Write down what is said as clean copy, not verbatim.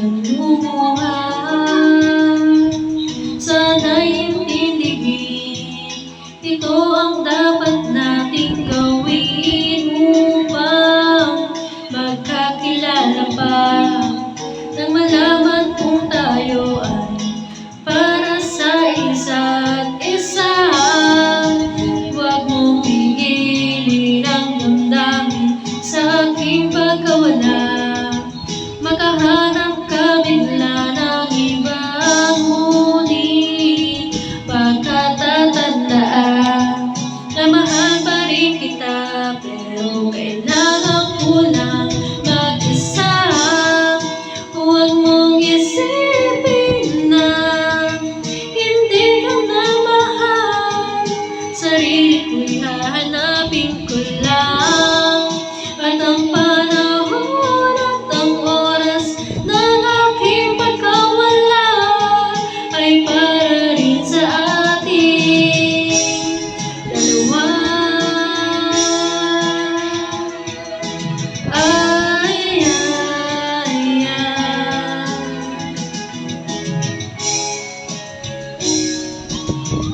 lumuha. Sana'y intindigin, ito ang dapat nating gawin upang magkakilala pa, nang malaman kung tayo ay para sa isa't isa. Huwag mong pigilin ang damdamin sa aking pagkawala, makahanap ka bigla